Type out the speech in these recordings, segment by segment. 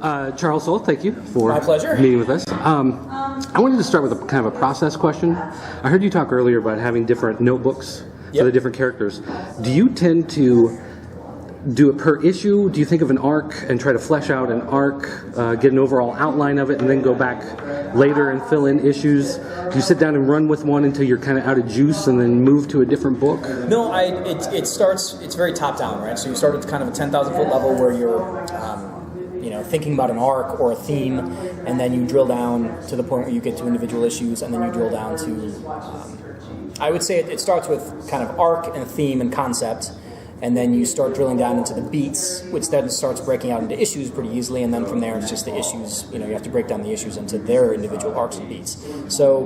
Charles Soule, thank you for My pleasure. meeting with us. I wanted to start with a kind of a process question. I heard you talk earlier about having different notebooks for the different characters. Do you tend to do it per issue? Do you think of an arc and try to flesh out an arc, get an overall outline of it, and then go back later and fill in issues? Do you sit down and run with one until you're kind of out of juice and then move to a different book? No, it's very top down, right? So you start at kind of a 10,000 foot level where you're thinking about an arc or a theme, and then you drill down to the point where you get to individual issues, and then you drill down to, I would say it starts with kind of arc and theme and concept, and then you start drilling down into the beats, which then starts breaking out into issues pretty easily, and then from there it's just the issues, you have to break down the issues into their individual arcs and beats. So,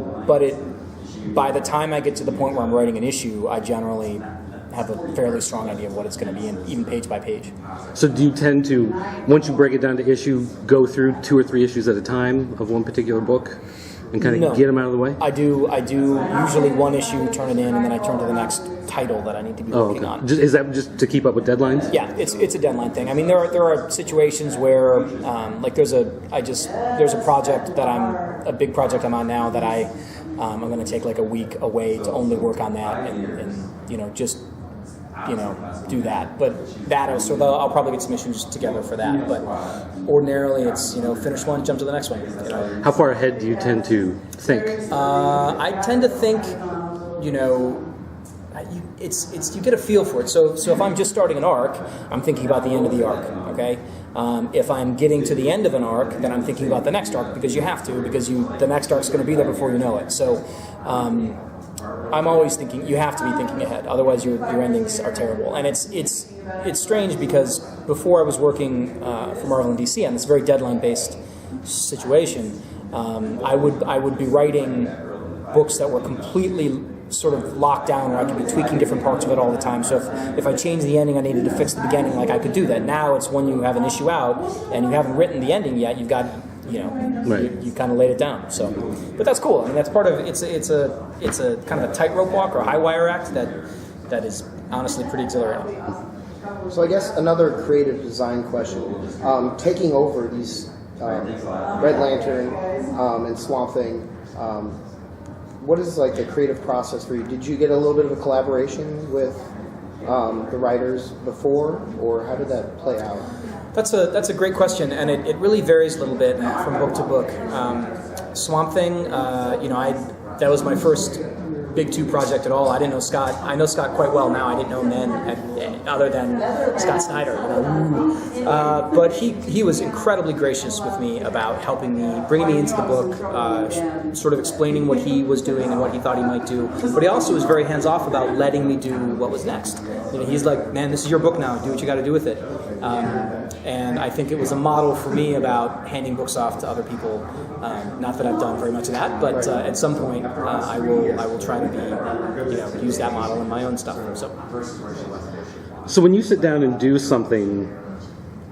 by the time I get to the point where I'm writing an issue, I generally have a fairly strong idea of what it's going to be, and even page by page. So do you tend to, once you break it down to issue, go through 2 or 3 issues at a time of one particular book and kind of get them out of the way? I do usually one issue, turn it in, and then I turn to the next title that I need to be working on. Is that just to keep up with deadlines? Yeah, it's a deadline thing. I mean, there are situations where, like there's a project that a big project I'm on now that I'm going to take like a week away to only work on that and just do that. But I'll probably get some issues together for that. But ordinarily, it's finish one, jump to the next one. How far ahead do you tend to think? I tend to think, you get a feel for it. So if I'm just starting an arc, I'm thinking about the end of the arc. Okay. If I'm getting to the end of an arc, then I'm thinking about the next arc because you have to, because the next arc's going to be there before you know it. So. I'm always thinking. You have to be thinking ahead, otherwise your endings are terrible. And it's strange because before I was working for Marvel and DC on this very deadline-based situation, I would be writing books that were completely sort of locked down, where I could be tweaking different parts of it all the time. So if I changed the ending, I needed to fix the beginning. Like I could do that. Now it's when you have an issue out and you haven't written the ending yet. You've got. You kind of laid it down. So, but that's cool. I mean, that's part of it's a kind of a tightrope walk or a high wire act that is honestly pretty exhilarating. So I guess another creative design question: taking over these Red Lantern and Swamp Thing. What is like the creative process for you? Did you get a little bit of a collaboration with the writers before, or how did that play out? That's a great question, and it really varies a little bit from book to book. Swamp Thing, that was my first Big 2 project at all. I didn't know Scott. I know Scott quite well now. I didn't know him then, other than Scott Snyder. But he was incredibly gracious with me about helping me, bringing me into the book, sort of explaining what he was doing and what he thought he might do. But he also was very hands off about letting me do what was next. He's like, man, this is your book now. Do what you got to do with it. And I think it was a model for me about handing books off to other people. Not that I've done very much of that, but at some point I will try to be, use that model in my own stuff. So when you sit down and do something,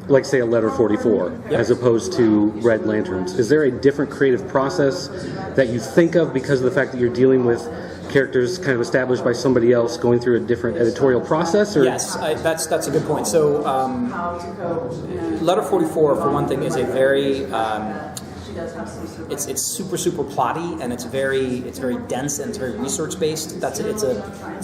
like say a Letter 44, as opposed to Red Lanterns, is there a different creative process that you think of because of the fact that you're dealing with characters kind of established by somebody else going through a different editorial process? Or? Yes, that's a good point. So Letter 44, for one thing, is a very it's super plotty, and it's very dense, and it's very research based. It's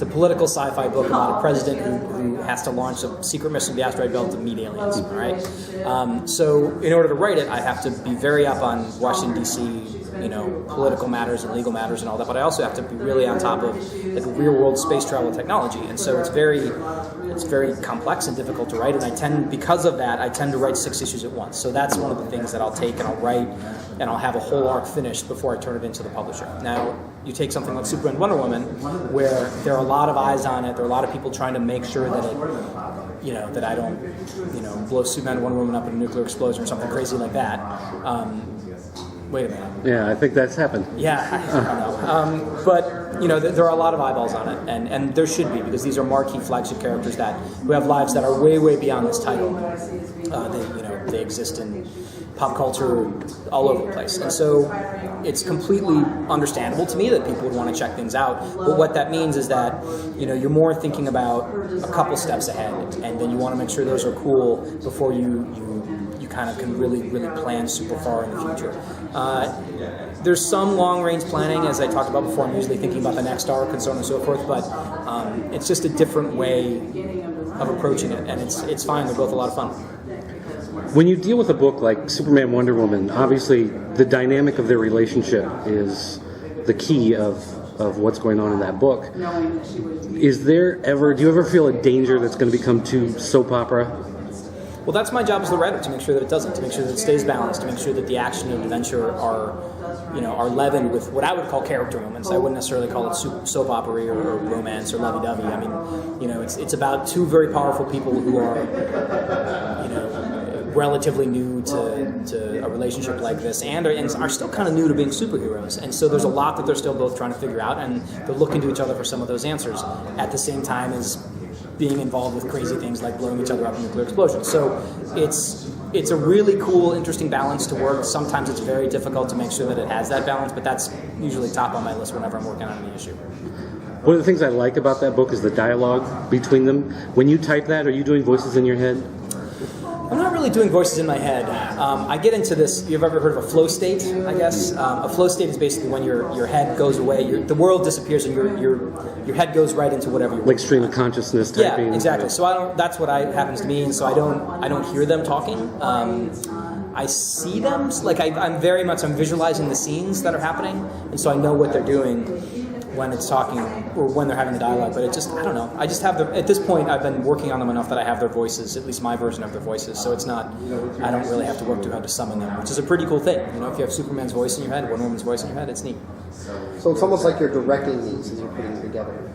a political sci-fi book about a president who has to launch a secret mission to the asteroid belt to meet aliens. All right. So in order to write it, I have to be very up on Washington D.C. Political matters and legal matters and all that, but I also have to be really on top of like real world space travel technology, and so it's very complex and difficult to write, and because of that, I tend to write 6 issues at once. So that's one of the things that I'll take and I'll write, and I'll have a whole arc finished before I turn it into the publisher. Now, you take something like Superman and Wonder Woman, where there are a lot of eyes on it, there are a lot of people trying to make sure that it, that I don't, blow Superman and Wonder Woman up in a nuclear explosion or something crazy like that. Wait a minute. Yeah, I think that's happened. Yeah, I don't know. But, there are a lot of eyeballs on it, and there should be, because these are marquee flagship characters who have lives that are way, way beyond this title. They exist in pop culture all over the place. And so it's completely understandable to me that people would want to check things out. But what that means is that, you're more thinking about a couple steps ahead, and then you want to make sure those are cool before you kind of can really plan super far in the future. There's some long-range planning, as I talked about before. I'm usually thinking about the next arc and so on and so forth, but it's just a different way of approaching it, and it's fine. They're both a lot of fun. When you deal with a book like Superman, Wonder Woman, obviously the dynamic of their relationship is the key of what's going on in that book. Do you ever feel a danger that's going to become too soap opera? Well, that's my job as the writer, to make sure that it doesn't, to make sure that it stays balanced, to make sure that the action and adventure are leavened with what I would call character moments. I wouldn't necessarily call it soap opera or romance or lovey-dovey. I mean, it's about two very powerful people who are, relatively new to a relationship like this, and are still kind of new to being superheroes. And so there's a lot that they're still both trying to figure out, and they're looking to each other for some of those answers at the same time as being involved with crazy things like blowing each other up in nuclear explosions. So it's a really cool, interesting balance to work. Sometimes it's very difficult to make sure that it has that balance, but that's usually top on my list whenever I'm working on any issue. One of the things I like about that book is the dialogue between them. When you type that, are you doing voices in your head? I'm not really doing voices in my head. I get into this. You've ever heard of a flow state? I guess a flow state is basically when your head goes away, the world disappears, and your head goes right into whatever you're like stream of consciousness typing. Yeah, exactly. So that's what happens to me, and so I don't hear them talking. I see them. Like I'm visualizing the scenes that are happening, and so I know what they're doing when it's talking or when they're having the dialogue, but I don't know. I just have at this point, I've been working on them enough that I have their voices, at least my version of their voices, so it's not, I don't really have to work too hard to summon them, which is a pretty cool thing. If you have Superman's voice in your head, Wonder Woman's voice in your head, it's neat. So it's almost like you're directing these as you're putting them together.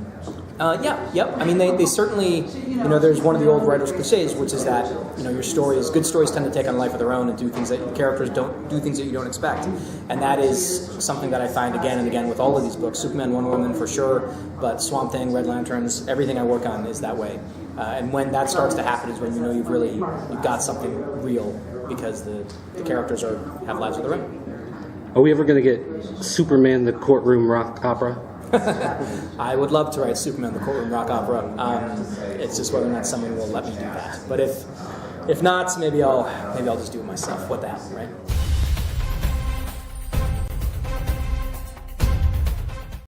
Yep. I mean, they certainly, there's one of the old writers' cliches, which is that, good stories tend to take on a life of their own and do things that the characters don't do, things that you don't expect. And that is something that I find again and again with all of these books, Superman, Wonder Woman for sure, but Swamp Thing, Red Lanterns, everything I work on is that way. And when that starts to happen is when you've got something real, because the characters have lives of their own. Are we ever going to get Superman the Courtroom Rock Opera? I would love to write Superman the Courtroom Rock Opera. It's just whether or not someone will let me do that. But if not, maybe I'll just do it myself. What the hell, right?